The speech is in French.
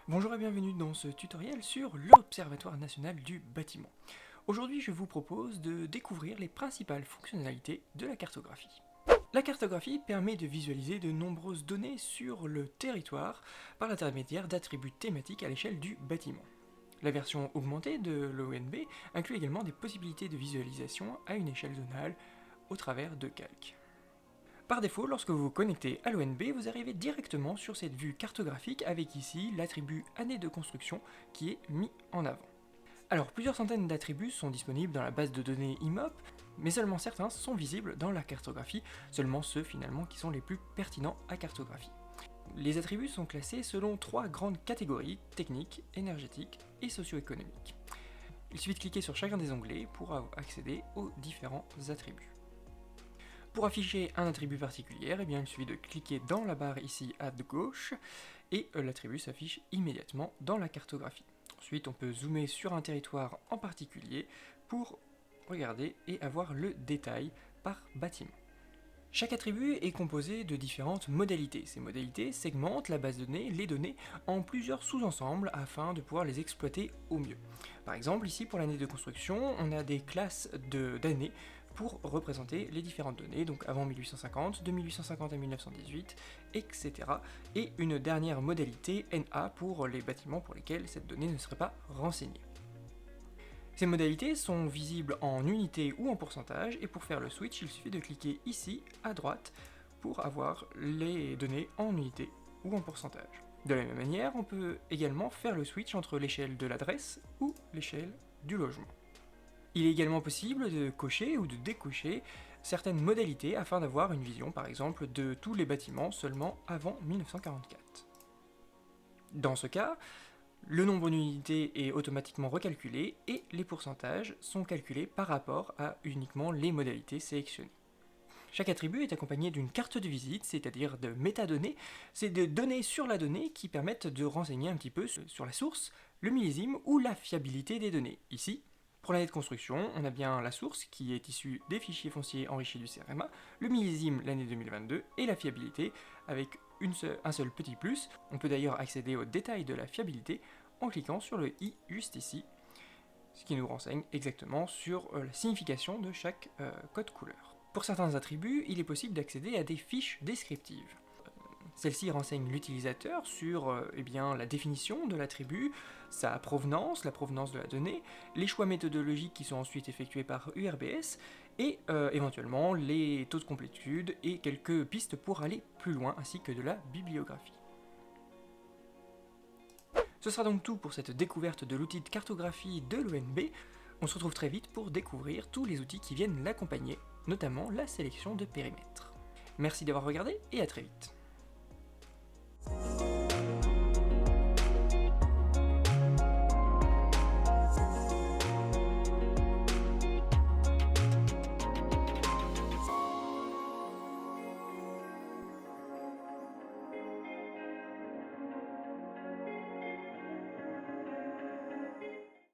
Bonjour et bienvenue dans ce tutoriel sur l'Observatoire national du bâtiment. Aujourd'hui, je vous propose de découvrir les principales fonctionnalités de la cartographie. La cartographie permet de visualiser de nombreuses données sur le territoire par l'intermédiaire d'attributs thématiques à l'échelle du bâtiment. La version augmentée de l'ONB inclut également des possibilités de visualisation à une échelle zonale au travers de calques. Par défaut, lorsque vous vous connectez à l'ONB, vous arrivez directement sur cette vue cartographique avec ici l'attribut année de construction qui est mis en avant. Alors, plusieurs centaines d'attributs sont disponibles dans la base de données IMOP, mais seulement certains sont visibles dans la cartographie, seulement ceux finalement qui sont les plus pertinents à cartographie. Les attributs sont classés selon trois grandes catégories, techniques, énergétiques et socio-économiques. Il suffit de cliquer sur chacun des onglets pour accéder aux différents attributs. Pour afficher un attribut particulier, il suffit de cliquer dans la barre ici à gauche et l'attribut s'affiche immédiatement dans la cartographie. Ensuite, on peut zoomer sur un territoire en particulier pour regarder et avoir le détail par bâtiment. Chaque attribut est composé de différentes modalités. Ces modalités segmentent la base de données, les données, en plusieurs sous-ensembles afin de pouvoir les exploiter au mieux. Par exemple, ici pour l'année de construction, on a des classes d'années pour représenter les différentes données, donc avant 1850, de 1850 à 1918, etc. Et une dernière modalité, NA, pour les bâtiments pour lesquels cette donnée ne serait pas renseignée. Ces modalités sont visibles en unités ou en pourcentage, et pour faire le switch, il suffit de cliquer ici à droite pour avoir les données en unités ou en pourcentage. De la même manière, on peut également faire le switch entre l'échelle de l'adresse ou l'échelle du logement. Il est également possible de cocher ou de décocher certaines modalités afin d'avoir une vision par exemple de tous les bâtiments seulement avant 1944. Dans ce cas, le nombre d'unités est automatiquement recalculé et les pourcentages sont calculés par rapport à uniquement les modalités sélectionnées. Chaque attribut est accompagné d'une carte de visite, c'est-à-dire de métadonnées. C'est des données sur la donnée qui permettent de renseigner un petit peu sur la source, le millésime ou la fiabilité des données. Ici, pour l'année de construction, on a bien la source qui est issue des fichiers fonciers enrichis du CRMA, le millésime l'année 2022 et la fiabilité avec un seul petit plus. On peut d'ailleurs accéder aux détails de la fiabilité en cliquant sur le i juste ici, ce qui nous renseigne exactement sur la signification de chaque code couleur. Pour certains attributs, il est possible d'accéder à des fiches descriptives. Celles-ci renseignent l'utilisateur sur la définition de l'attribut, sa provenance, la provenance de la donnée, les choix méthodologiques qui sont ensuite effectués par URBS, et éventuellement les taux de complétude et quelques pistes pour aller plus loin, ainsi que de la bibliographie. Ce sera donc tout pour cette découverte de l'outil de cartographie de l'ONB. On se retrouve très vite pour découvrir tous les outils qui viennent l'accompagner, notamment la sélection de périmètres. Merci d'avoir regardé et à très vite.